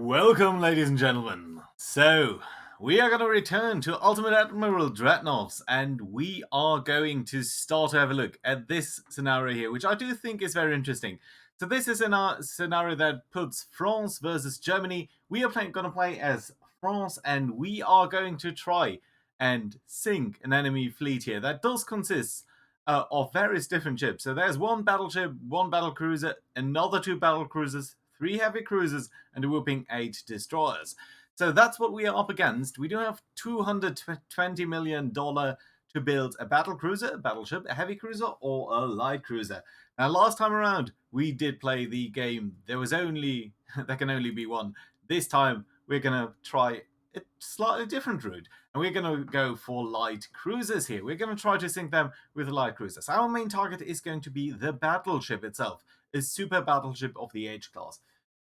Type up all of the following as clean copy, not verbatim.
Welcome, ladies and gentlemen. So, we are going to return to Ultimate Admiral Dreadnoughts, and we are going to start to have a look at this scenario here, which I do think is very interesting. So, this is a scenario that puts France versus Germany. We are going to play as France, and we are going to try and sink an enemy fleet here that does consist of various different ships. So, there's one battleship, one battle cruiser, another two battle cruisers, three heavy cruisers, and a whooping 8 destroyers. So that's what we are up against. We do have $220 million to build a battle cruiser, a battleship, a heavy cruiser, or a light cruiser. Now, last time around, we did play the game. There can only be one. This time, we're going to try a slightly different route. And we're going to go for light cruisers here. We're going to try to sink them with light cruisers. Our main target is going to be the battleship itself, a super battleship of the H class.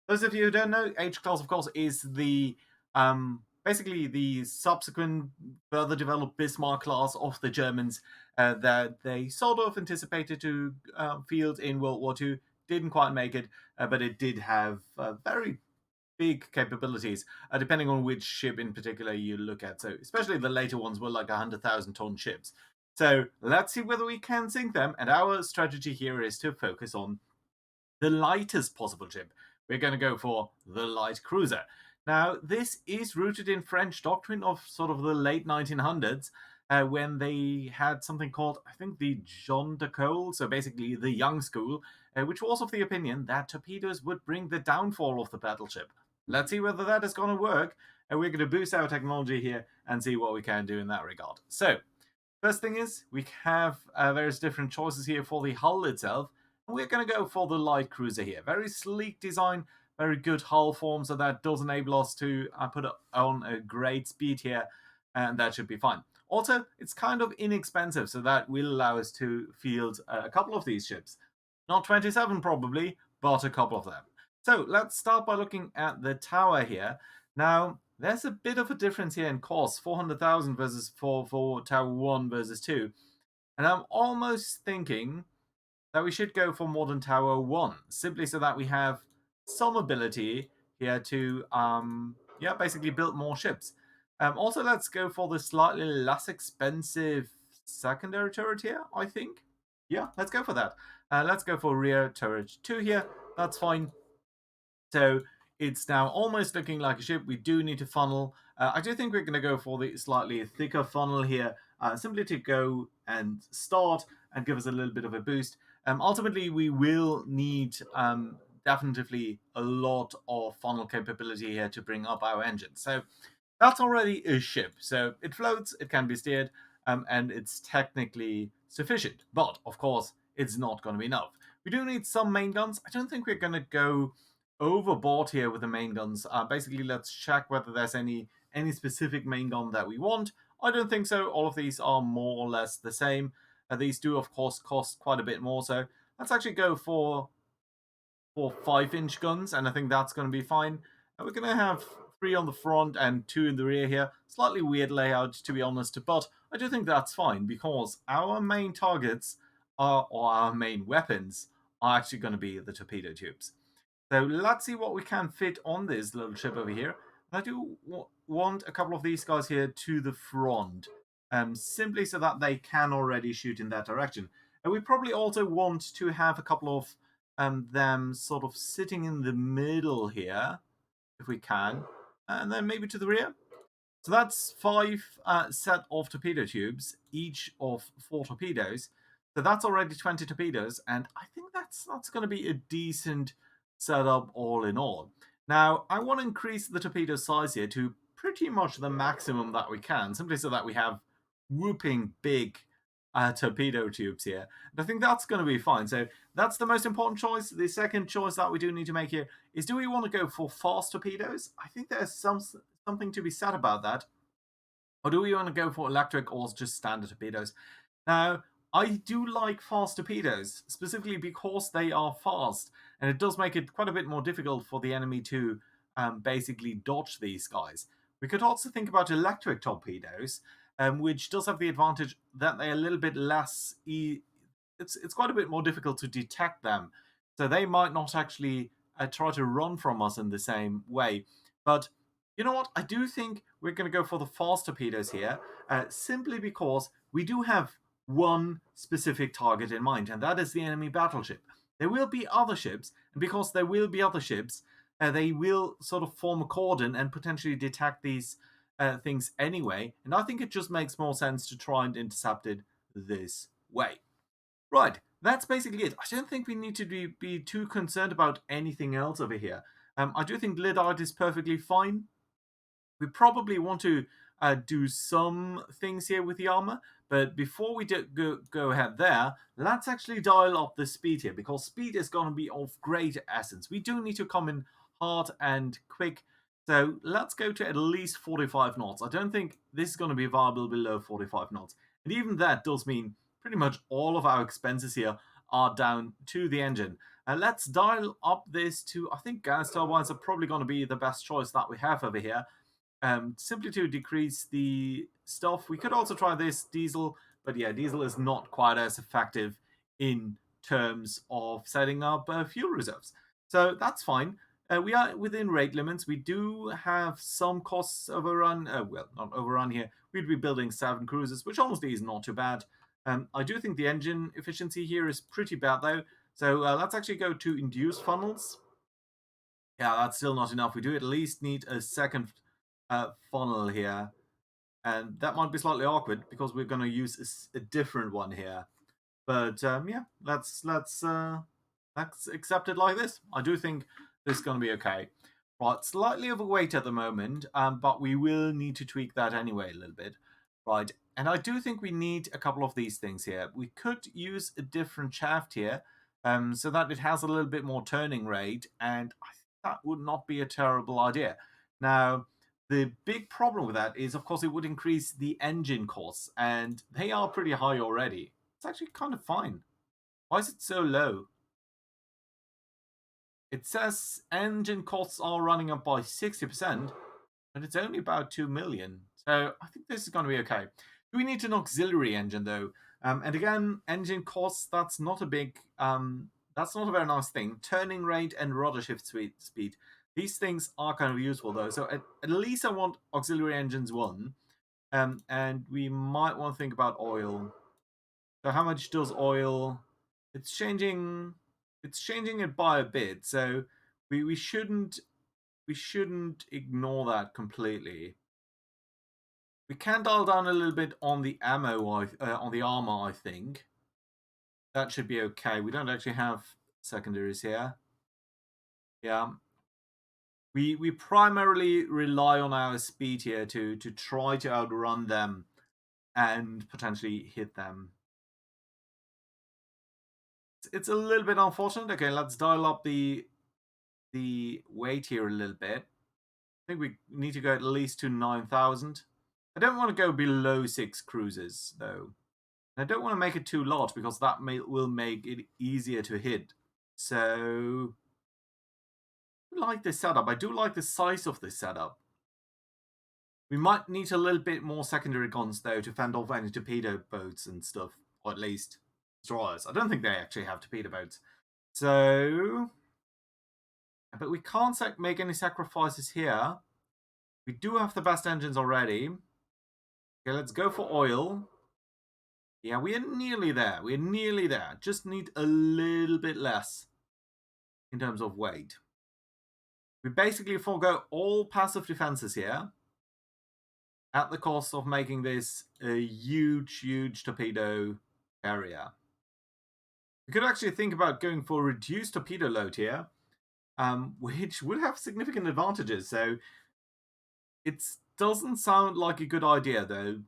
Those of you who don't know, H class, of course, is the basically the subsequent further developed Bismarck class of the Germans that they sort of anticipated to field in World War II. Didn't quite make it, but it did have very big capabilities, depending on which ship in particular you look at. So, especially the later ones were like 100,000-ton ships. So, let's see whether we can sink them. And our strategy here is to focus on the lightest possible ship. We're going to go for the light cruiser. Now, this is rooted in French doctrine of sort of the late 1900s, when they had something called, I think, the Jeune École, so basically the young school, which was of the opinion that torpedoes would bring the downfall of the battleship. Let's see whether that is going to work, and we're going to boost our technology here and see what we can do in that regard. So, first thing is, we have various different choices here for the hull itself. We're going to go for the light cruiser here. Very sleek design, very good hull form, so that does enable us to put on a great speed here, and that should be fine. Also, it's kind of inexpensive, so that will allow us to field a couple of these ships. Not 27 probably, but a couple of them. So let's start by looking at the tower here. Now, there's a bit of a difference here in cost, 400,000 versus for Tower 1 versus 2. And I'm almost thinking that we should go for Modern Tower 1, simply so that we have some ability here to, basically build more ships. Also, let's go for the slightly less expensive secondary turret here, I think. Yeah, let's go for that. Let's go for rear turret 2 here. That's fine. So it's now almost looking like a ship. We do need to funnel. I do think we're going to go for the slightly thicker funnel here, simply to go and start and give us a little bit of a boost. Ultimately, we will need definitely a lot of funnel capability here to bring up our engine. So that's already a ship. So it floats, it can be steered, and it's technically sufficient. But, of course, it's not going to be enough. We do need some main guns. I don't think we're going to go overboard here with the main guns. Basically, let's check whether there's any specific main gun that we want. I don't think so. All of these are more or less the same. These do, of course, cost quite a bit more. So let's actually go for 5-inch guns, and I think that's going to be fine. And we're going to have 3 on the front and 2 in the rear here. Slightly weird layout, to be honest, but I do think that's fine because our main targets or our main weapons are actually going to be the torpedo tubes. So let's see what we can fit on this little ship over here. I do want a couple of these guys here to the front, simply so that they can already shoot in that direction. And we probably also want to have a couple of them sort of sitting in the middle here, if we can, and then maybe to the rear. So that's 5 set of torpedo tubes, each of 4 torpedoes. So that's already 20 torpedoes, and I think that's going to be a decent setup all in all. Now, I want to increase the torpedo size here to pretty much the maximum that we can, simply so that we have whooping big torpedo tubes here. And I think that's going to be fine. So that's the most important choice. The second choice that we do need to make here is, do we want to go for fast torpedoes? I think there's something to be said about that. Or do we want to go for electric or just standard torpedoes? Now, I do like fast torpedoes, specifically because they are fast, and it does make it quite a bit more difficult for the enemy to basically dodge these guys. We could also think about electric torpedoes, which does have the advantage that they're a little bit less... It's quite a bit more difficult to detect them, so they might not actually try to run from us in the same way. But you know what? I do think we're going to go for the fast torpedoes here, simply because we do have one specific target in mind, and that is the enemy battleship. There will be other ships, and because there will be other ships, they will sort of form a cordon and potentially detect these things anyway. And I think it just makes more sense to try and intercept it this way. Right, that's basically it. I don't think we need to be too concerned about anything else over here. I do think Lyddite is perfectly fine. We probably want to do some things here with the armor, but before we go ahead there, let's actually dial up the speed here, because speed is going to be of great essence. We do need to come in hard and quick, so let's go to at least 45 knots. I don't think this is going to be viable below 45 knots, and even that does mean pretty much all of our expenses here are down to the engine. And let's dial up this to, I think gas turbines are probably going to be the best choice that we have over here, simply to decrease the stuff. We could also try this diesel, but yeah, diesel is not quite as effective in terms of setting up fuel reserves. So that's fine. We are within rate limits. We do have some costs overrun. Well, not overrun here. We'd be building 7 cruisers, which honestly is not too bad. I do think the engine efficiency here is pretty bad, though. So let's actually go to induced funnels. Yeah, that's still not enough. We do at least need a second funnel here, and that might be slightly awkward because we're going to use a different one here. But yeah, let's accept it like this. I do think this is going to be okay. Right, slightly overweight at the moment, but we will need to tweak that anyway a little bit. Right, and I do think we need a couple of these things here. We could use a different shaft here, so that it has a little bit more turning rate, and I think that would not be a terrible idea. Now, the big problem with that is, of course, it would increase the engine costs, and they are pretty high already. It's actually kind of fine. Why is it so low? It says engine costs are running up by 60%, but it's only about 2 million. So I think this is going to be okay. Do we need an auxiliary engine though? And again, engine costs, that's not a big, that's not a very nice thing. Turning rate and rudder shift speed. These things are kind of useful though. So at least I want auxiliary engines 1. And we might want to think about oil. So how much does oil? It's changing. It's changing it by a bit. So we shouldn't ignore that completely. We can dial down a little bit on the ammo, on the armor. I think that should be okay. We don't actually have secondaries here. Yeah. We primarily rely on our speed here to try to outrun them and potentially hit them. It's a little bit unfortunate. Okay, let's dial up the weight here a little bit. I think we need to go at least to 9,000. I don't want to go below 6 cruisers though. I don't want to make it too large because that will make it easier to hit. So I like this setup. I do like the size of this setup. We might need a little bit more secondary guns though to fend off any torpedo boats and stuff, or at least destroyers. I don't think they actually have torpedo boats. So, but we can't make any sacrifices here. We do have the best engines already. Okay, let's go for oil. Yeah, we are nearly there. We're nearly there. Just need a little bit less in terms of weight. We basically forego all passive defenses here at the cost of making this a huge, huge torpedo area. We could actually think about going for reduced torpedo load here, which would have significant advantages. So it doesn't sound like a good idea, though.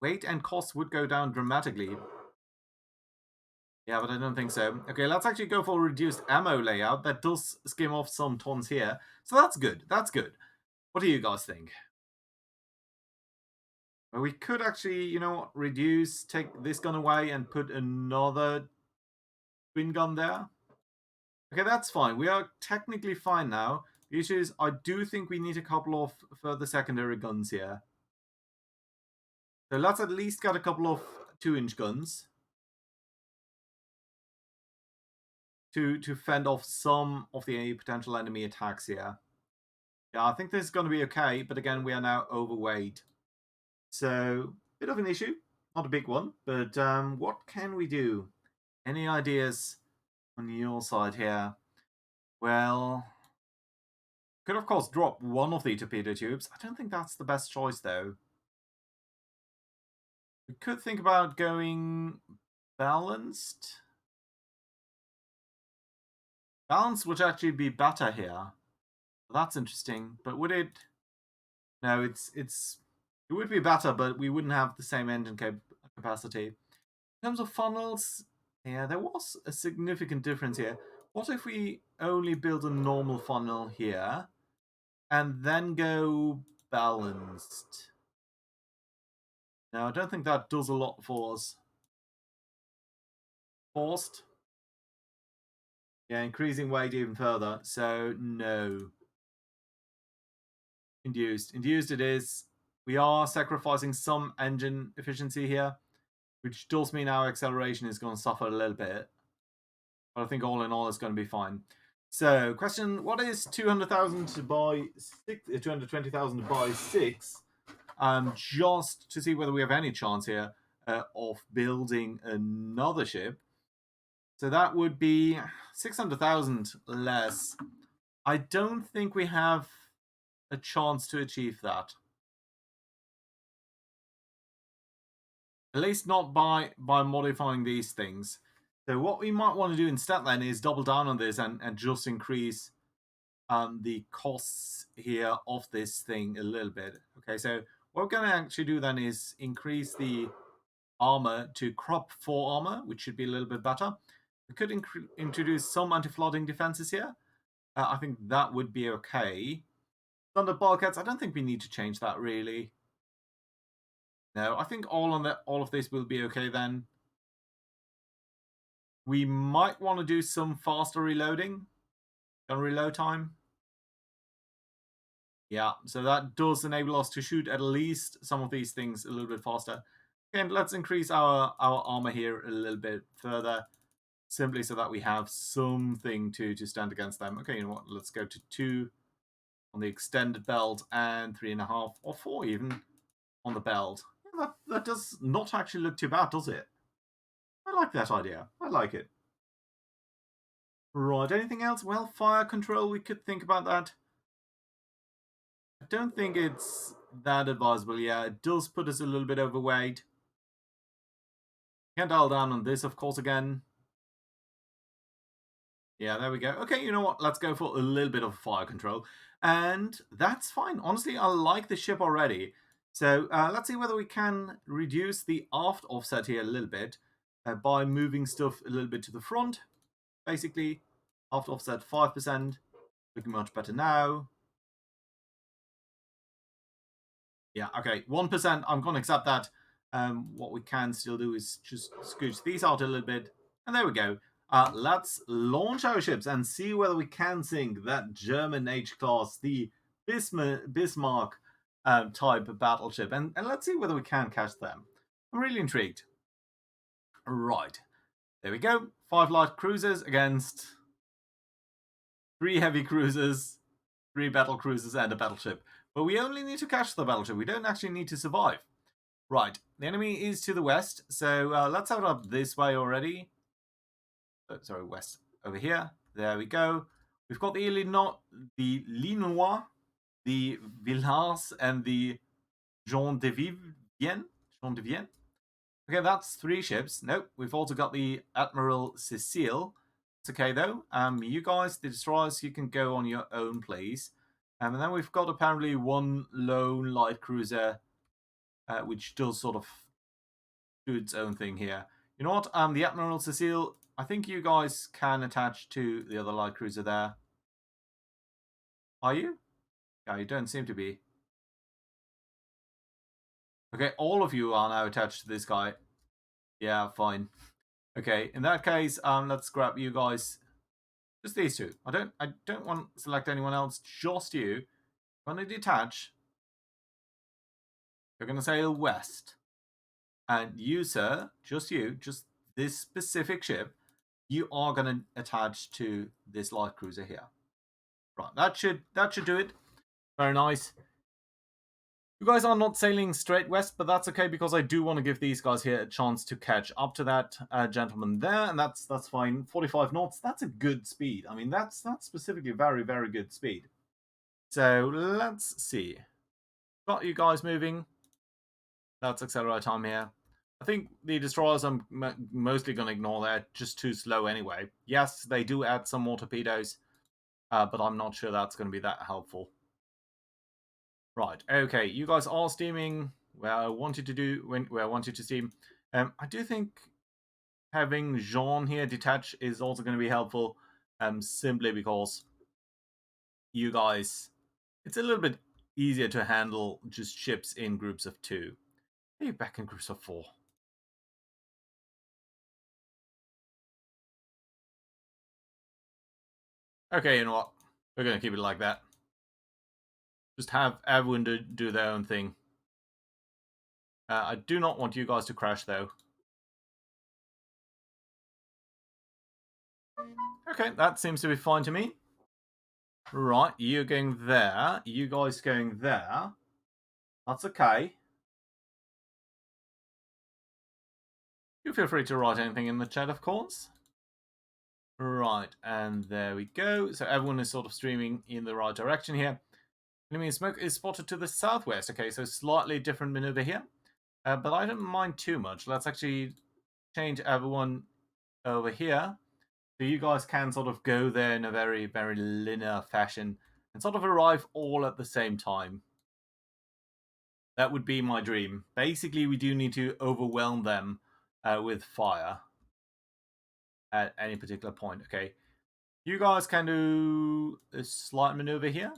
Weight and cost would go down dramatically. Yeah, but I don't think so. Okay, let's actually go for a reduced ammo layout. That does skim off some tons here. So that's good. That's good. What do you guys think? Well, we could actually, you know, reduce, take this gun away and put another twin gun there. Okay, that's fine. We are technically fine now. The issue is I do think we need a couple of further secondary guns here. So let's at least get a couple of 2-inch guns to fend off some of the potential enemy attacks here. Yeah, I think this is going to be okay, but again, we are now overweight. So, bit of an issue. Not a big one, but what can we do? Any ideas on your side here? Well, could of course drop one of the torpedo tubes. I don't think that's the best choice, though. We could think about going balanced. Balance would actually be better here. That's interesting. But would it? No, it would be better, but we wouldn't have the same engine capacity. In terms of funnels, yeah, there was a significant difference here. What if we only build a normal funnel here and then go balanced? No, I don't think that does a lot for us. Forced? Yeah, increasing weight even further. So, no. Induced. Induced it is. We are sacrificing some engine efficiency here, which does mean our acceleration is going to suffer a little bit. But I think all in all, it's going to be fine. So, question: what is 200,000 by 6? 220,000 by 6? Just to see whether we have any chance here of building another ship. So that would be 600,000 less. I don't think we have a chance to achieve that. At least not by modifying these things. So what we might want to do instead then is double down on this and just increase the costs here of this thing a little bit. Okay, so what we're going to actually do then is increase the armor to crop 4 armor, which should be a little bit better. We could introduce some anti-flooding defenses here. I think that would be okay. Thunder bulkheads, I don't think we need to change that really. No, I think all of this will be okay then. We might want to do some faster reloading. Gun reload time. Yeah, so that does enable us to shoot at least some of these things a little bit faster. And let's increase our armor here a little bit further, simply so that we have something to stand against them. Okay, you know what? Let's go to 2 on the extended belt and 3.5 or 4 even on the belt. Yeah, that does not actually look too bad, does it? I like that idea. I like it. Right, anything else? Well, fire control, we could think about that. I don't think it's that advisable. Yeah, it does put us a little bit overweight. Can't dial down on this, of course, again. Yeah, there we go. Okay, you know what? Let's go for a little bit of fire control. And that's fine. Honestly, I like the ship already. So let's see whether we can reduce the aft offset here a little bit by moving stuff a little bit to the front. Basically, aft offset 5%. Looking much better now. Yeah, okay, 1%. I'm going to accept that. What we can still do is just scooch these out a little bit. And there we go. Let's launch our ships and see whether we can sink that German H-class, the Bismarck type battleship. And let's see whether we can catch them. I'm really intrigued. Right. There we go. 5 light cruisers against 3 heavy cruisers, 3 battle cruisers, and a battleship. But we only need to catch the battleship. We don't actually need to survive. Right. The enemy is to the west. So let's have it up this way already. Oh, sorry, west. Over here. There we go. We've got the Linois, the Villars, and the Jeune de Vienne. Jeune de Vienne. Okay, that's 3 ships. Nope, we've also got the Admiral Cecile. It's okay though. You guys, the destroyers, you can go on your own, please. And then we've got apparently 1 lone light cruiser, which does sort of do its own thing here. You know what? The Admiral Cecile, I think you guys can attach to the other light cruiser there. Are you? Yeah, you don't seem to be. Okay, all of you are now attached to this guy. Yeah, fine. Okay, in that case, let's grab you guys. Just these 2. I don't want to select anyone else. Just you. When they detach, you're going to sail west. And you, sir, just you, just this specific ship, you are going to attach to this light cruiser here. Right, that should do it. Very nice. You guys are not sailing straight west, but that's okay because I do want to give these guys here a chance to catch up to that gentleman there, and that's fine. 45 knots, that's a good speed. I mean, that's specifically very, very good speed. So let's see. Got you guys moving. That's accelerate time here. I think the destroyers I'm mostly going to ignore. They're just too slow anyway. Yes, they do add some more torpedoes, but I'm not sure that's going to be that helpful. Right, okay, you guys are steaming where I wanted to do, where I wanted to steam. I do think having Jean here detach is also going to be helpful, simply because you guys, it's a little bit easier to handle just ships in groups of 2. Maybe back in groups of 4. Okay, you know what? We're going to keep it like that. Just have everyone do their own thing. I do not want you guys to crash, though. Okay, that seems to be fine to me. Right, you're going there. You guys going there. That's okay. You feel free to write anything in the chat, of course. Right, and there we go. So everyone is sort of streaming in the right direction here. Enemy smoke is spotted to the southwest. Okay, so slightly different maneuver here. But I don't mind too much. Let's actually change everyone over here. So you guys can sort of go there in a very, very linear fashion and sort of arrive all at the same time. That would be my dream. Basically, we do need to overwhelm them with fire at any particular point. Okay, you guys can do a slight maneuver here.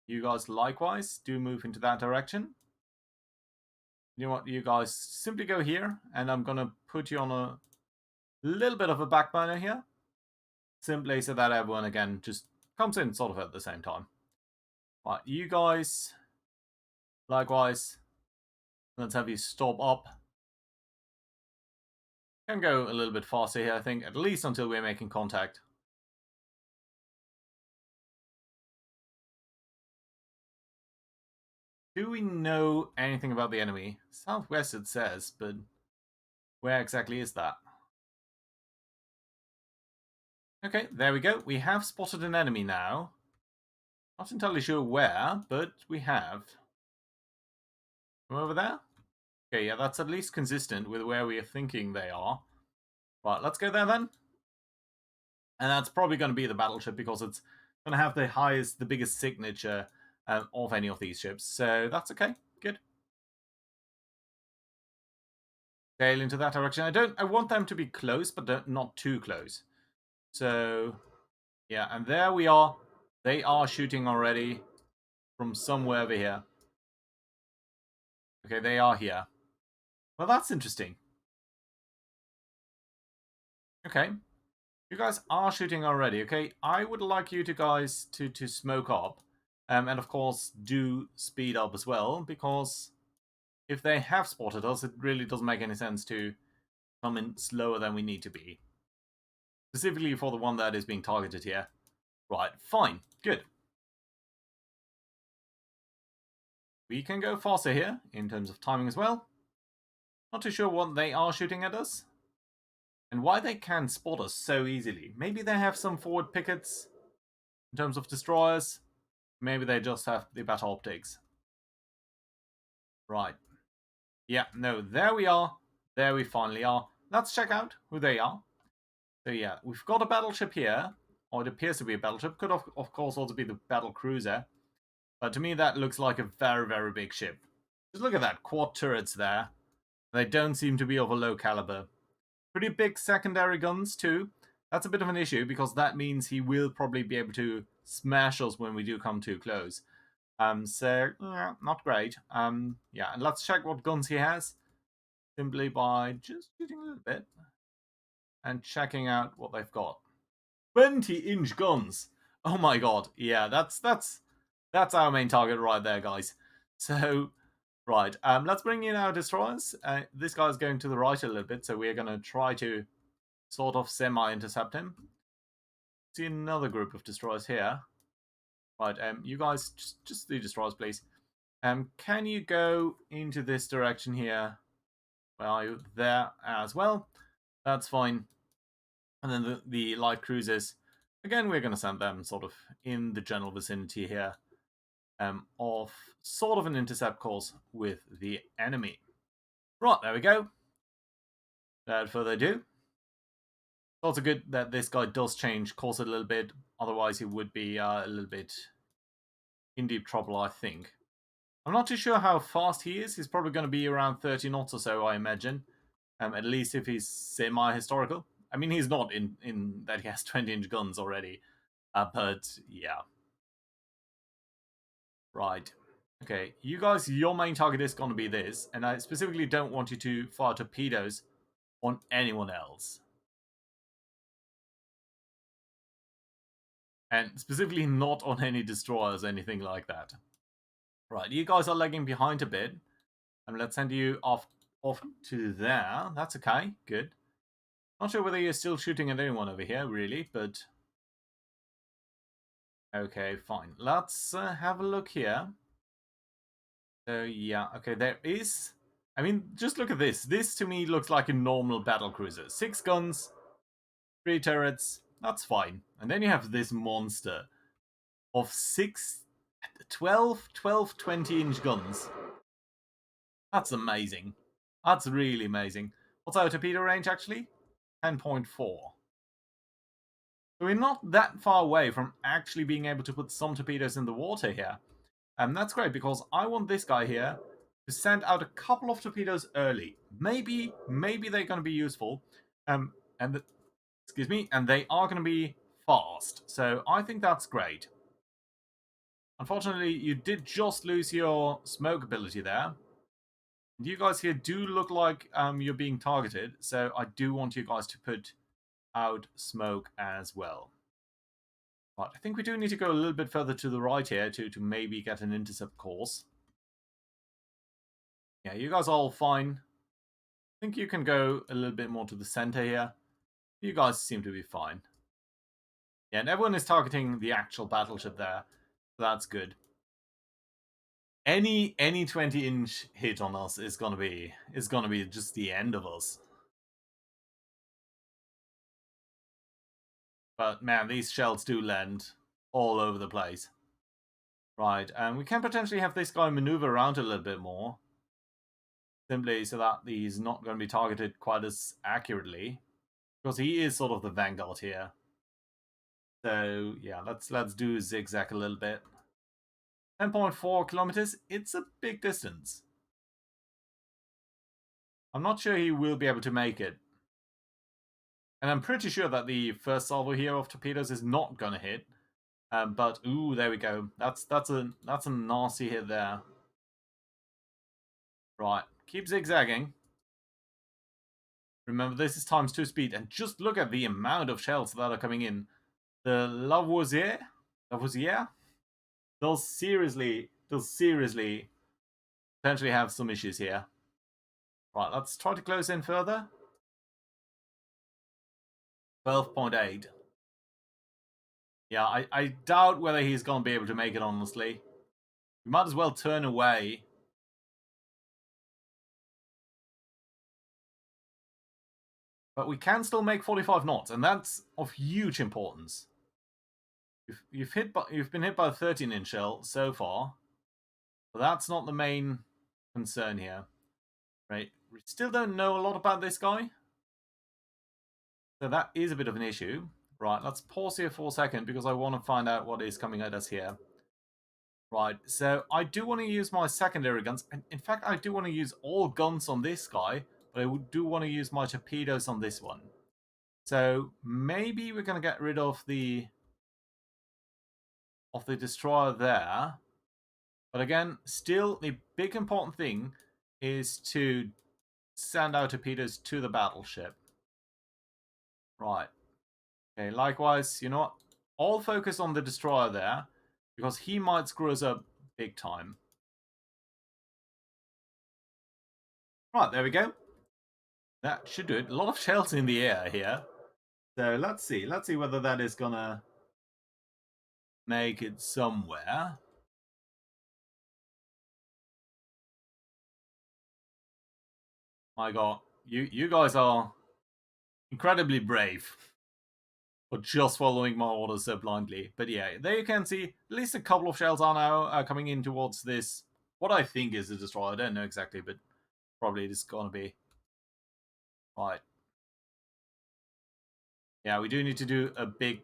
You guys likewise do move into that direction. You know what? You guys simply go here, and I'm going to put you on a little bit of a back burner here. Simply so that everyone, again, just comes in sort of at the same time. Right, you guys, likewise, let's have you stop up. Can go a little bit faster here, I think, at least until we're making contact. Do we know anything about the enemy? Southwest it says, but where exactly is that? Okay, there we go. We have spotted an enemy now. Not entirely sure where, but we have. From over there? Okay, yeah, that's at least consistent with where we are thinking they are. Right, let's go there then. And that's probably going to be the battleship because it's going to have the biggest signature of any of these ships. So that's okay. Good. Sail into that direction. I want them to be close, but not too close. So, yeah, and there we are. They are shooting already from somewhere over here. Okay, they are here. Well, that's interesting. Okay. You guys are shooting already, okay? I would like you guys to smoke up. And of course, do speed up as well, because if they have spotted us, it really doesn't make any sense to come in slower than we need to be. Specifically for the one that is being targeted here. Right, fine, good. We can go faster here, in terms of timing as well. Not too sure what they are shooting at us. And why they can spot us so easily. Maybe they have some forward pickets in terms of destroyers. Maybe they just have the better optics. Right. Yeah, no, there we are. There we finally are. Let's check out who they are. So yeah, we've got a battleship here. Or it appears to be a battleship. Could of course also be the battle cruiser. But to me that looks like a very, very big ship. Just look at that, quad turrets there. They don't seem to be of a low caliber. Pretty big secondary guns too. That's a bit of an issue because that means he will probably be able to smash us when we do come too close. So yeah, not great. Yeah, and let's check what guns he has. Simply by just shooting a little bit and checking out what they've got. 20-inch guns. Oh my god. Yeah, that's our main target right there, guys. So, right, let's bring in our destroyers. This guy's going to the right a little bit, so we're going to try to sort of semi-intercept him. See another group of destroyers here. Right, you guys, just the destroyers, please. Can you go into this direction here? Well, you there as well. That's fine. And then the light cruisers, again, we're going to send them sort of in the general vicinity here of sort of an intercept course with the enemy. Right, there we go. Without further ado, it's also good that this guy does change course a little bit. Otherwise, he would be a little bit in deep trouble, I think. I'm not too sure how fast he is. He's probably going to be around 30 knots or so, I imagine. At least if he's semi-historical. I mean, he's not in that he has 20-inch guns already. But, yeah. Right. Okay, you guys, your main target is going to be this. And I specifically don't want you to fire torpedoes on anyone else. And specifically not on any destroyers, anything like that. Right, you guys are lagging behind a bit. And let's send you off to there. That's okay, good. Not sure whether you're still shooting at anyone over here, really, but... Okay, fine. Let's have a look here. So, yeah, okay, there is... I mean, just look at this. This, to me, looks like a normal battle cruiser. 6 guns, 3 turrets, that's fine. And then you have this monster of 12 20-inch guns. That's amazing. That's really amazing. What's our torpedo range, actually? 10.4. So we're not that far away from actually being able to put some torpedoes in the water here. And that's great, because I want this guy here to send out a couple of torpedoes early. Maybe they're going to be useful. Excuse me, and they are going to be fast. So I think that's great. Unfortunately, you did just lose your smoke ability there. You guys here do look like you're being targeted, so I do want you guys to put out smoke as well. Right, I think we do need to go a little bit further to the right here to maybe get an intercept course. Yeah, you guys are all fine. I think you can go a little bit more to the center here. You guys seem to be fine. Yeah, and everyone is targeting the actual battleship there. So that's good. Any 20-inch hit on us is gonna be just the end of us. But man, these shells do land all over the place. Right, and we can potentially have this guy maneuver around a little bit more. Simply so that he's not going to be targeted quite as accurately. Because he is sort of the vanguard here. So yeah, let's do zigzag a little bit. 10.4 kilometers, it's a big distance. I'm not sure he will be able to make it. And I'm pretty sure that the first salvo here of torpedoes is not gonna hit. But ooh, there we go. That's a nasty hit there. Right, keep zigzagging. Remember, this is times 2 speed, and just look at the amount of shells that are coming in. The Lavoisier, they'll seriously potentially have some issues here. Right, let's try to close in further. 12.8. Yeah, I doubt whether he's going to be able to make it, honestly. We might as well turn away. But we can still make 45 knots, and that's of huge importance. You've been hit by a 13-inch shell so far, but that's not the main concern here. Right, we still don't know a lot about this guy. So that is a bit of an issue. Right, let's pause here for a second because I want to find out what is coming at us here. Right, so I do want to use my secondary guns. And in fact, I do want to use all guns on this guy, but I do want to use my torpedoes on this one. So maybe we're going to get rid of the destroyer there. But again, still the big important thing is to send out torpedoes to the battleship. Right. Okay, likewise, you know what? All focus on the destroyer there, because he might screw us up big time. Right, there we go. That should do it. A lot of shells in the air here. So let's see. Let's see whether that is gonna make it somewhere. My God, you guys are incredibly brave for just following my orders so blindly. But yeah, there you can see at least a couple of shells are now coming in towards this, what I think is a destroyer. I don't know exactly, but probably it is going to be. Right. Yeah, we do need to do a big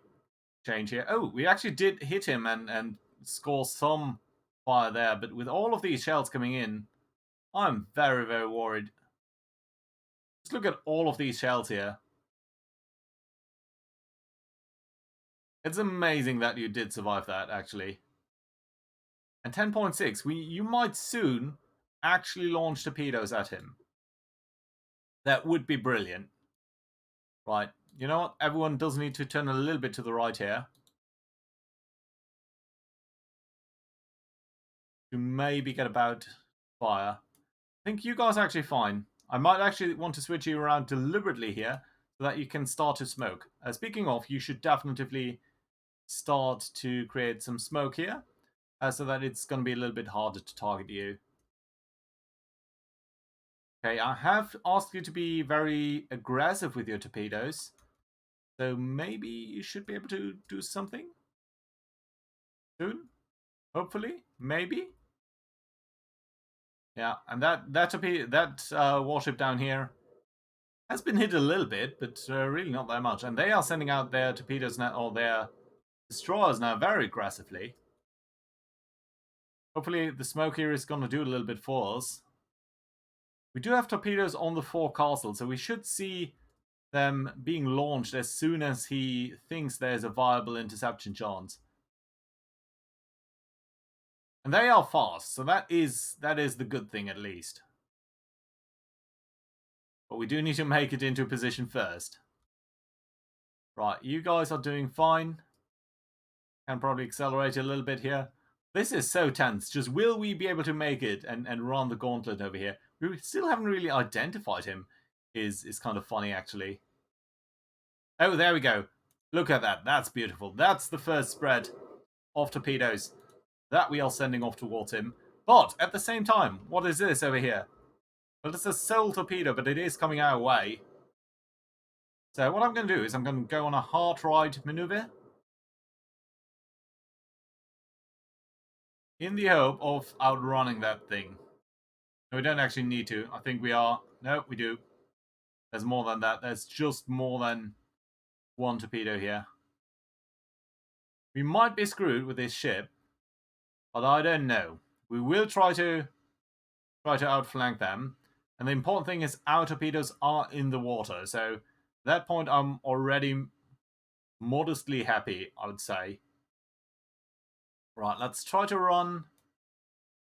change here. Oh, we actually did hit him and score some fire there, but with all of these shells coming in, I'm very, very worried. Just look at all of these shells here. It's amazing that you did survive that, actually. And 10.6, you might soon actually launch torpedoes at him. That would be brilliant. Right, you know what? Everyone does need to turn a little bit to the right here. To maybe get about fire. I think you guys are actually fine. I might actually want to switch you around deliberately here so that you can start to smoke. Speaking of, you should definitely start to create some smoke here so that it's going to be a little bit harder to target you. Okay, I have asked you to be very aggressive with your torpedoes. So maybe you should be able to do something soon. Hopefully, maybe. Yeah, and that warship down here has been hit a little bit, but really not that much. And they are sending out their torpedoes now, or their destroyers now, very aggressively. Hopefully, the smoke here is going to do a little bit for us. We do have torpedoes on the forecastle, so we should see them being launched as soon as he thinks there's a viable interception chance. And they are fast, so that is the good thing at least. But we do need to make it into position first. Right, you guys are doing fine. Can probably accelerate a little bit here. This is so tense. Just will we be able to make it and run the gauntlet over here? We still haven't really identified him. Is kind of funny, actually. Oh, there we go. Look at that. That's beautiful. That's the first spread of torpedoes that we are sending off towards him. But at the same time, what is this over here? Well, it's a soul torpedo, but it is coming our way. So what I'm going to do is I'm going to go on a hard ride maneuver in the hope of outrunning that thing. No, we don't actually need to. I think we are. No, we do. There's more than that. There's just more than one torpedo here. We might be screwed with this ship, but I don't know. We will try to outflank them. And the important thing is our torpedoes are in the water. So at that point, I'm already modestly happy, I would say. Right, let's try to run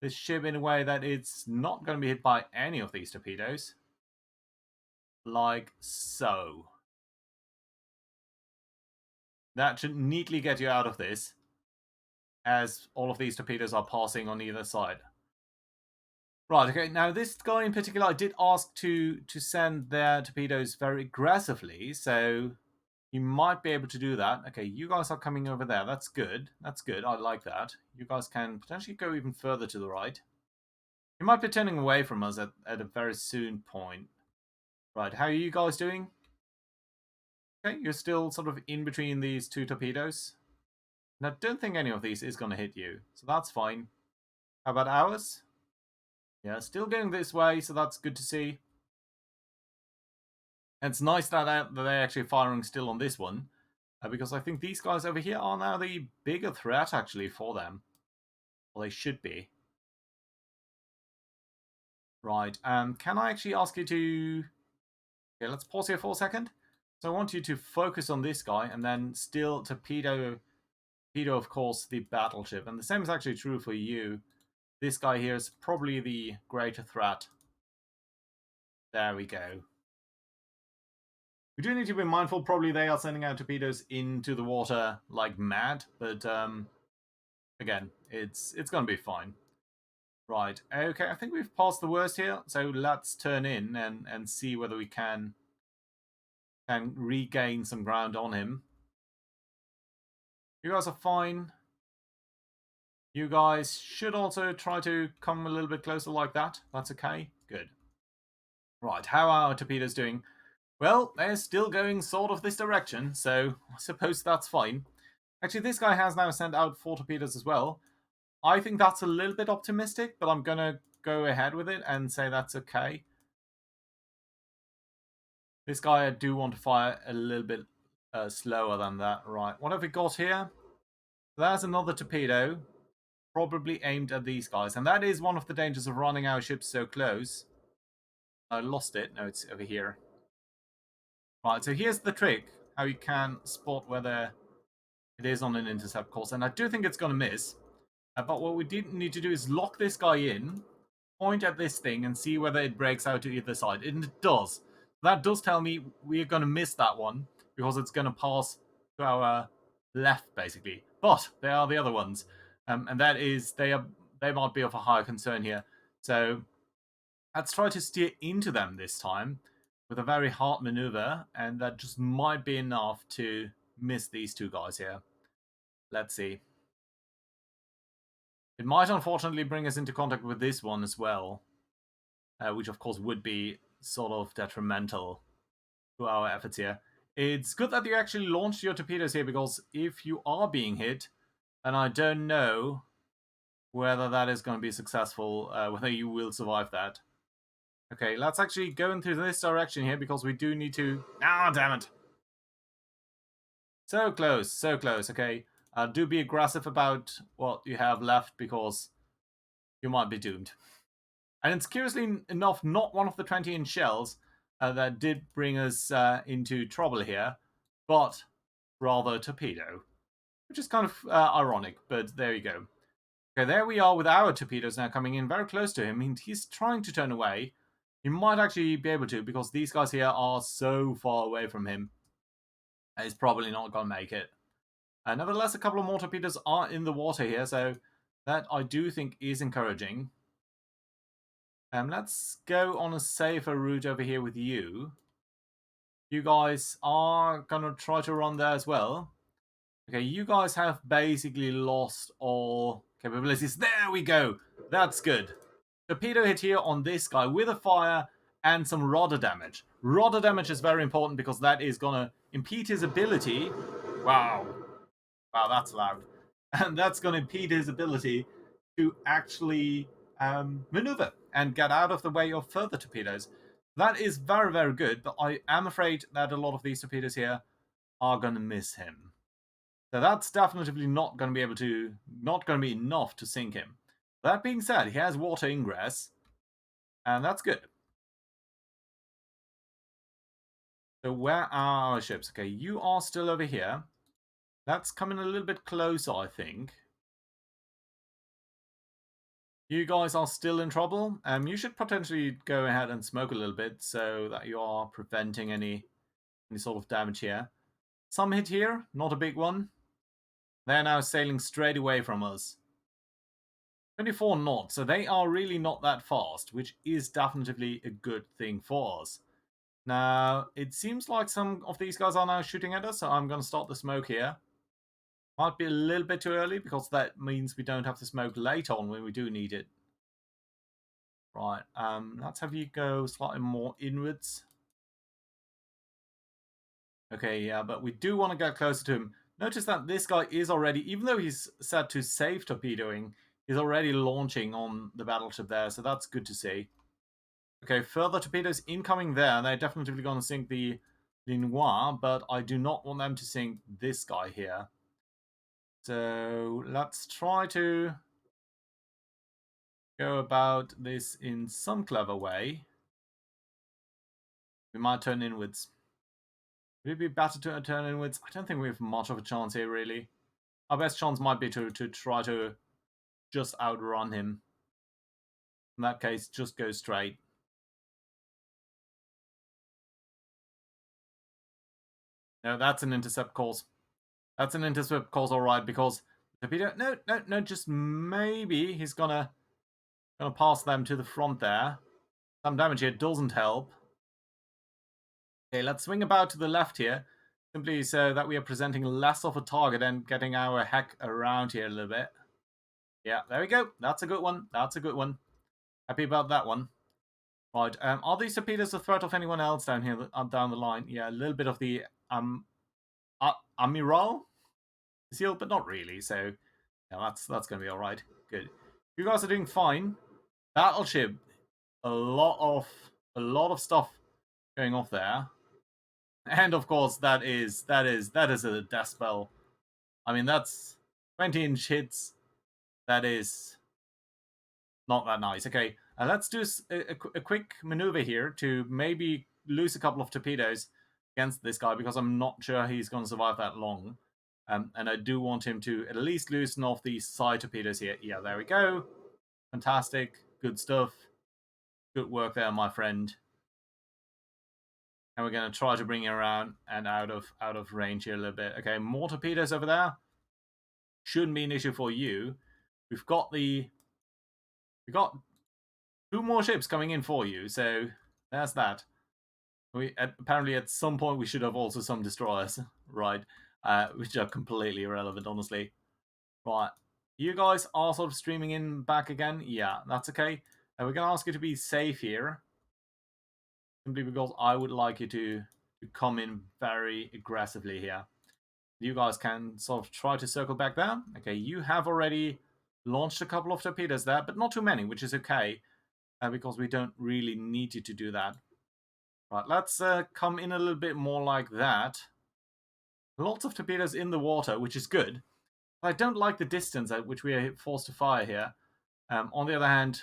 this ship in a way that it's not going to be hit by any of these torpedoes. Like so. That should neatly get you out of this, as all of these torpedoes are passing on either side. Right, okay, now this guy in particular, I did ask to send their torpedoes very aggressively, so he might be able to do that. Okay, you guys are coming over there. That's good. That's good. I like that. You guys can potentially go even further to the right. You might be turning away from us at a very soon point. Right, how are you guys doing? Okay, you're still sort of in between these two torpedoes. And I don't think any of these is going to hit you, so that's fine. How about ours? Yeah, still going this way, so that's good to see. And it's nice that they're actually firing still on this one, because I think these guys over here are now the bigger threat, actually, for them. Well, they should be. Right, can I actually ask you to... Okay, let's pause here for a second. So I want you to focus on this guy, and then still torpedo, of course, the battleship. And the same is actually true for you. This guy here is probably the greater threat. There we go. We do need to be mindful, probably they are sending out torpedoes into the water like mad, but again, it's going to be fine. Right, okay, I think we've passed the worst here, so let's turn in and see whether we can regain some ground on him. You guys are fine. You guys should also try to come a little bit closer like that. That's okay. Good. Right, how are our torpedoes doing? Well, they're still going sort of this direction, so I suppose that's fine. Actually, this guy has now sent out 4 torpedoes as well. I think that's a little bit optimistic, but I'm going to go ahead with it and say that's okay. This guy I do want to fire a little bit slower than that. Right, what have we got here? There's another torpedo, probably aimed at these guys. And that is one of the dangers of running our ships so close. I lost it. No, it's over here. Right, so here's the trick. How you can spot whether it is on an intercept course. And I do think it's going to miss. But what we did need to do is lock this guy in, point at this thing, and see whether it breaks out to either side. And it does. That does tell me we're going to miss that one, because it's going to pass to our left, basically. But they are the other ones. And that is, they might be of a higher concern here. So let's try to steer into them this time with a very hard maneuver, and that just might be enough to miss these 2 guys here. Let's see. It might unfortunately bring us into contact with this one as well, which of course would be sort of detrimental to our efforts here. It's good that you actually launched your torpedoes here, because if you are being hit, then I don't know whether that is going to be successful, whether you will survive that. Okay, let's actually go into this direction here, because we do need to... Ah, damn it! So close, so close. Okay, do be aggressive about what you have left, because you might be doomed. And it's curiously enough not one of the 20-inch shells that did bring us into trouble here, but rather a torpedo, which is kind of ironic, but there you go. Okay, there we are with our torpedoes now coming in very close to him. I mean, he's trying to turn away. He might actually be able to, because these guys here are so far away from him. He's probably not going to make it. Nevertheless, a couple of more torpedoes are in the water here, so that I do think is encouraging. Let's go on a safer route over here with you. You guys are going to try to run there as well. Okay, you guys have basically lost all capabilities. There we go. That's good. Torpedo hit here on this guy with a fire and some rudder damage. Rudder damage is very important, because that is going to impede his ability. Wow. Wow, that's loud. And that's going to impede his ability to actually maneuver and get out of the way of further torpedoes. That is very, very good, but I am afraid that a lot of these torpedoes here are going to miss him. So that's definitely not going to be enough to sink him. That being said, he has water ingress, and that's good. So where are our ships? Okay, you are still over here. That's coming a little bit closer, I think. You guys are still in trouble. You should potentially go ahead and smoke a little bit, so that you are preventing any sort of damage here. Some hit here, not a big one. They're now sailing straight away from us. 24 knots, so they are really not that fast, which is definitely a good thing for us. Now, it seems like some of these guys are now shooting at us, so I'm going to start the smoke here. Might be a little bit too early, because that means we don't have to smoke later on when we do need it. Right, let's have you go slightly more inwards. Okay, yeah, but we do want to get closer to him. Notice that this guy is already, even though he's set to save torpedoing, he's already launching on the battleship there, so that's good to see. Okay, further torpedoes incoming there. They're definitely going to sink the Linois, but I do not want them to sink this guy here. So let's try to go about this in some clever way. We might turn inwards. Would it be better to turn inwards? I don't think we have much of a chance here, really. Our best chance might be to try to just outrun him. In that case, just go straight. No, that's an intercept course. That's an intercept course, all right, because torpedo... No, just maybe he's gonna pass them to the front there. Some damage here doesn't help. Okay, let's swing about to the left here, simply so that we are presenting less of a target and getting our heck around here a little bit. Yeah, there we go. That's a good one. That's a good one. Happy about that one. Right. Are these torpedoes a threat of anyone else down here, down the line? Yeah, a little bit of the Admiral seal, but not really. So yeah, that's gonna be all right. Good. You guys are doing fine. Battleship. A lot of stuff going off there, and of course that is a death spell. I mean that's 20-inch hits. That is not that nice. Okay, let's do a quick maneuver here to maybe lose a couple of torpedoes against this guy because I'm not sure he's going to survive that long. And I do want him to at least loosen off these side torpedoes here. Yeah, there we go. Fantastic. Good stuff. Good work there, my friend. And we're going to try to bring it around and out of range here a little bit. Okay, more torpedoes over there. Shouldn't be an issue for you. We've got 2 more ships coming in for you, so there's that. Apparently at some point we should have also some destroyers, right? Which are completely irrelevant, honestly. Right, you guys are sort of streaming in back again. Yeah, that's okay. We're gonna ask you to be safe here, simply because I would like you to come in very aggressively here. You guys can sort of try to circle back there. Okay, you have already launched a couple of torpedoes there, but not too many, which is okay, because we don't really need you to do that. Right, let's come in a little bit more like that. Lots of torpedoes in the water, which is good. I don't like the distance at which we are forced to fire here. On the other hand,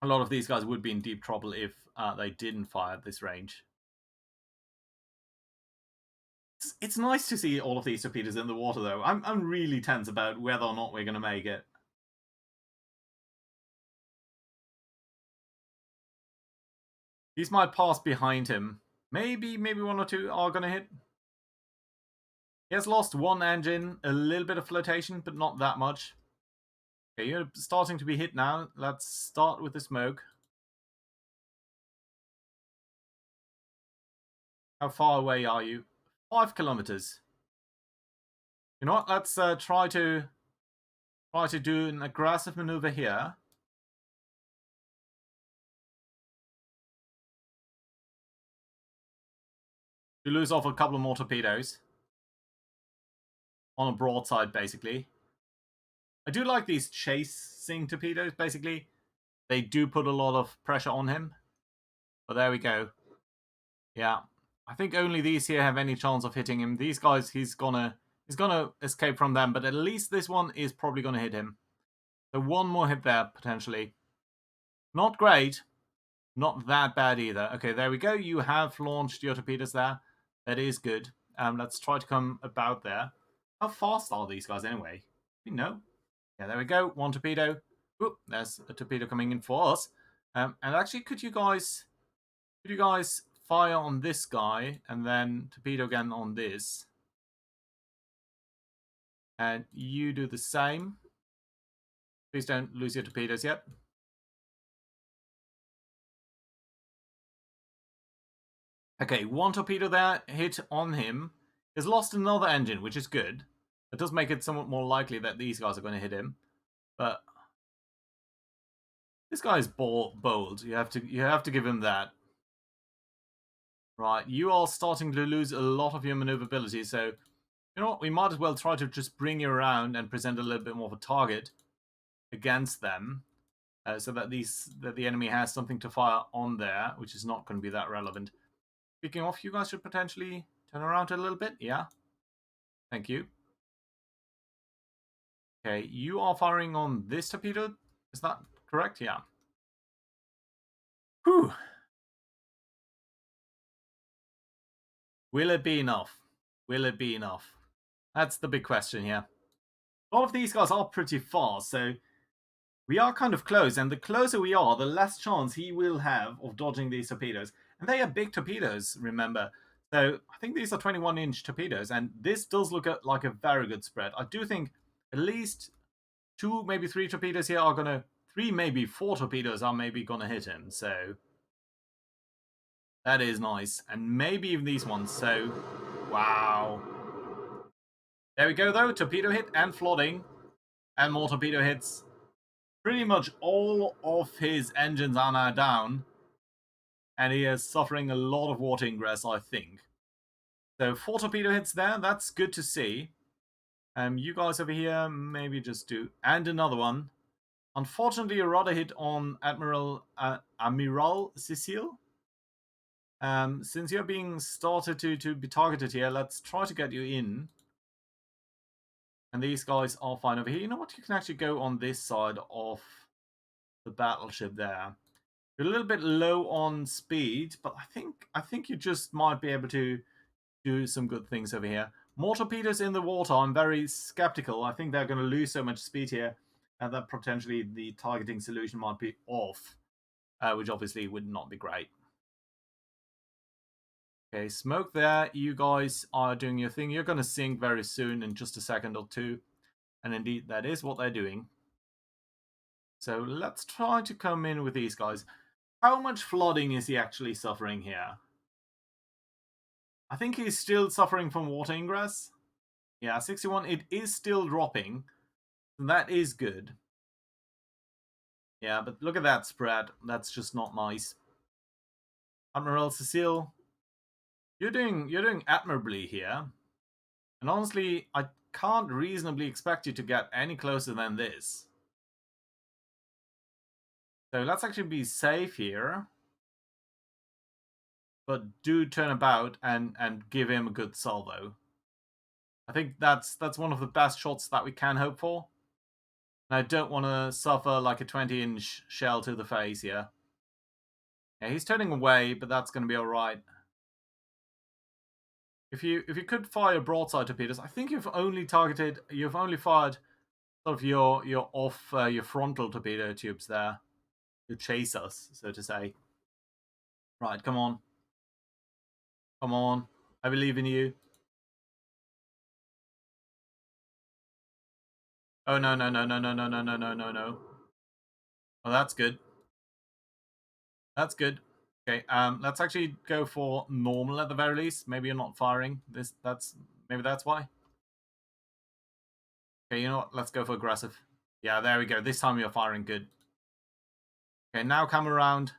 a lot of these guys would be in deep trouble if they didn't fire at this range. It's nice to see all of these torpedoes in the water, though. I'm really tense about whether or not we're going to make it. These might pass behind him. Maybe 1 or 2 are going to hit. He has lost 1 engine, a little bit of flotation, but not that much. Okay, you're starting to be hit now. Let's start with the smoke. How far away are you? 5 kilometers. You know what? Let's try to do an aggressive maneuver here. To lose off a couple of more torpedoes. On a broadside, basically. I do like these chasing torpedoes, basically. They do put a lot of pressure on him. But there we go. Yeah. I think only these here have any chance of hitting him. These guys, he's gonna escape from them, but at least this one is probably gonna hit him. So 1 more hit there, potentially. Not great. Not that bad either. Okay, there we go. You have launched your torpedoes there. That is good. Let's try to come about there. How fast are these guys anyway? We know. Yeah, there we go. 1 torpedo. Oop, there's a torpedo coming in for us. And actually, could you guys fire on this guy and then torpedo again on this? And you do the same. Please don't lose your torpedoes yet. Okay, 1 torpedo there hit on him. He's lost another engine, which is good. It does make it somewhat more likely that these guys are going to hit him. But this guy is bold. You have to give him that. Right, you are starting to lose a lot of your maneuverability, so you know what? We might as well try to just bring you around and present a little bit more of a target against them, so that the enemy has something to fire on there, which is not going to be that relevant. Speaking of, you guys should potentially turn around a little bit. Yeah, thank you. Okay, you are firing on this torpedo. Is that correct? Yeah. Whew. Will it be enough? Will it be enough? That's the big question here. All of these guys are pretty fast, so we are kind of close, and the closer we are, the less chance he will have of dodging these torpedoes. And they are big torpedoes, remember. So I think these are 21-inch torpedoes, and this does look like a very good spread. I do think at least 2, maybe 3 torpedoes here are going to... 3, maybe 4 torpedoes are maybe going to hit him, so... That is nice. And maybe even these ones, so... Wow. There we go, though. Torpedo hit and flooding. And more torpedo hits. Pretty much all of his engines are now down. And he is suffering a lot of water ingress, I think. So 4 torpedo hits there. That's good to see. You guys over here, maybe just do... And another one. Unfortunately, a rudder hit on Admiral Cecile. Since you're being started to be targeted here, let's try to get you in. And these guys are fine over here. You know what? You can actually go on this side of the battleship there. You're a little bit low on speed, but I think you just might be able to do some good things over here. More torpedoes in the water. I'm very skeptical. I think they're going to lose so much speed here, and that potentially the targeting solution might be off, which obviously would not be great. Okay, smoke there. You guys are doing your thing. You're going to sink very soon in just a second or two. And indeed, that is what they're doing. So let's try to come in with these guys. How much flooding is he actually suffering here? I think he's still suffering from water ingress. Yeah, 61. It is still dropping. That is good. Yeah, but look at that spread. That's just not nice. Admiral Cecile, you're doing admirably here. And honestly, I can't reasonably expect you to get any closer than this. So let's actually be safe here. But do turn about and give him a good salvo. I think that's one of the best shots that we can hope for. And I don't want to suffer like a 20-inch shell to the face here. Yeah, he's turning away, but that's going to be all right. If you could fire broadside torpedoes, I think you've only fired sort of your frontal torpedo tubes there to chase us, so to say. Right, come on. Come on. I believe in you. Oh, no, no, no, no, no, no, no, no, no, no, no. Oh, that's good. That's good. Okay, let's actually go for normal at the very least. Maybe you're not firing. Maybe that's why. Okay, you know what? Let's go for aggressive. Yeah, there we go. This time you're firing good. Okay, now come around.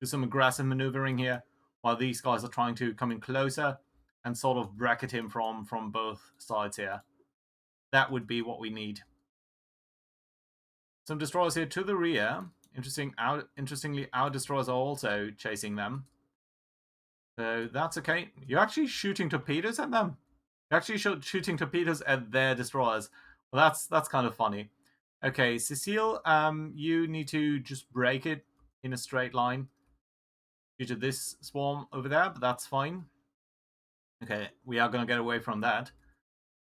Do some aggressive maneuvering here while these guys are trying to come in closer and sort of bracket him from both sides here. That would be what we need. Some destroyers here to the rear. Interestingly, our destroyers are also chasing them. So that's okay. You're actually shooting torpedoes at them? You're actually shooting torpedoes at their destroyers. Well, that's kind of funny. Okay, Cecile, you need to just break it in a straight line due to this swarm over there, but that's fine. Okay, we are going to get away from that.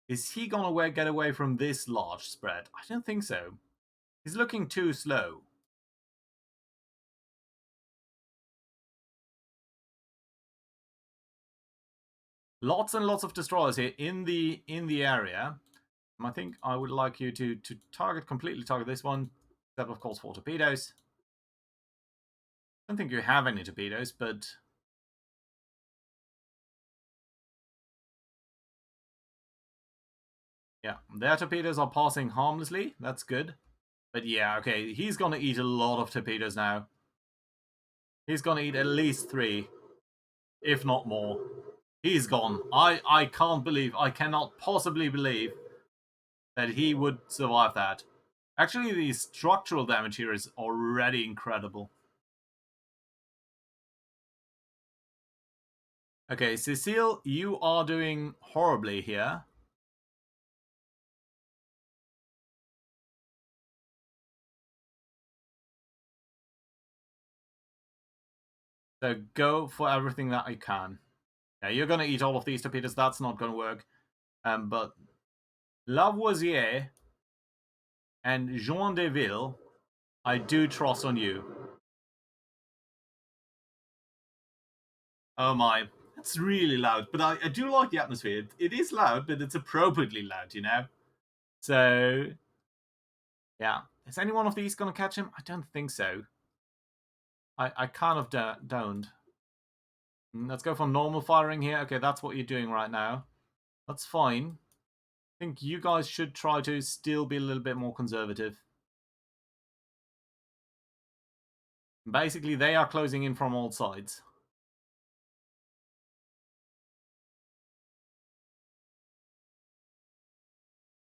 Is he going to get away from this large spread? I don't think so. He's looking too slow. Lots and lots of destroyers here in the area. I think I would like you to completely target this one, except of course for torpedoes. I don't think you have any torpedoes, but yeah, their torpedoes are passing harmlessly. That's good. But yeah, okay, he's gonna eat a lot of torpedoes now. He's gonna eat at least 3, if not more. He's gone. I can't believe, I cannot possibly believe that he would survive that. Actually, the structural damage here is already incredible. Okay, Cecile, you are doing horribly here. So go for everything that you can. Yeah, you're going to eat all of these torpedoes. That's not going to work. But Lavoisier and Jeune École, I do trust on you. Oh my, that's really loud. But I do like the atmosphere. It is loud, but it's appropriately loud, you know? So, yeah. Is any one of these going to catch him? I don't think so. I kind of don't. Let's go for normal firing here. Okay, that's what you're doing right now. That's fine. think you guys should try to still be a little bit more conservative. Basically, they are closing in from all sides.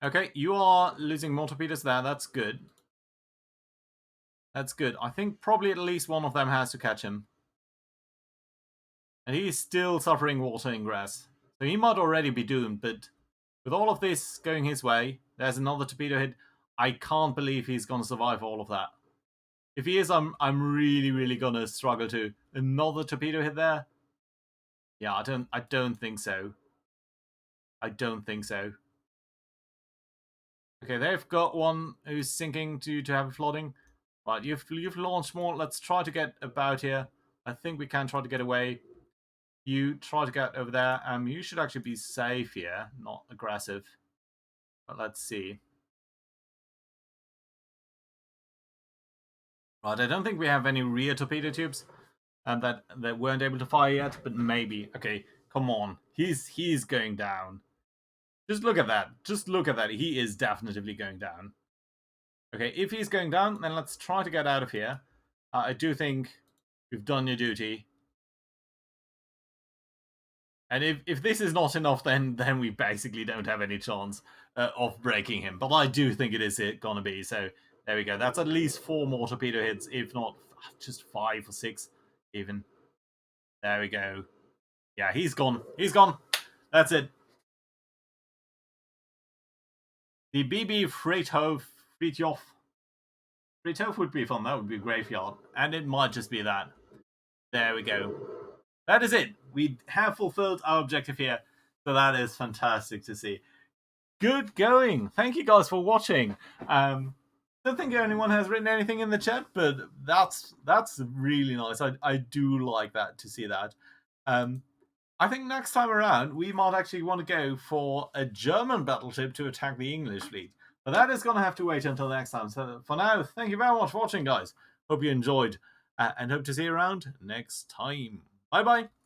Okay, you are losing more torpedoes there. That's good. That's good. I think probably at least one of them has to catch him. And he's still suffering water ingress. So he might already be doomed, but with all of this going his way, there's another torpedo hit. I can't believe he's going to survive all of that. If he is, I'm really, really going to struggle to. Another torpedo hit there? Yeah, I don't think so. I don't think so. Okay, they've got one who's sinking to have a flooding. Right, you've launched more. Let's try to get about here. I think we can try to get away. You try to get over there. You should actually be safe here, not aggressive. But let's see. Right, I don't think we have any rear torpedo tubes that weren't able to fire yet, but maybe. Okay, come on. He's going down. Just look at that. Just look at that. He is definitely going down. Okay, if he's going down, then let's try to get out of here. I do think you've done your duty. And if this is not enough, then we basically don't have any chance of breaking him. But I do think it is gonna be. So there we go. That's at least 4 more torpedo hits, if not just 5 or 6 even. There we go. Yeah, he's gone. He's gone. That's it. The BB Friedhof would be fun. That would be a graveyard. And it might just be that. There we go. That is it. We have fulfilled our objective here. So that is fantastic to see. Good going. Thank you guys for watching. Don't think anyone has written anything in the chat, but that's really nice. I do like that, to see that. I think next time around we might actually want to go for a German battleship to attack the English fleet. But that is going to have to wait until next time. So for now, thank you very much for watching, guys. Hope you enjoyed, and hope to see you around next time. Bye bye.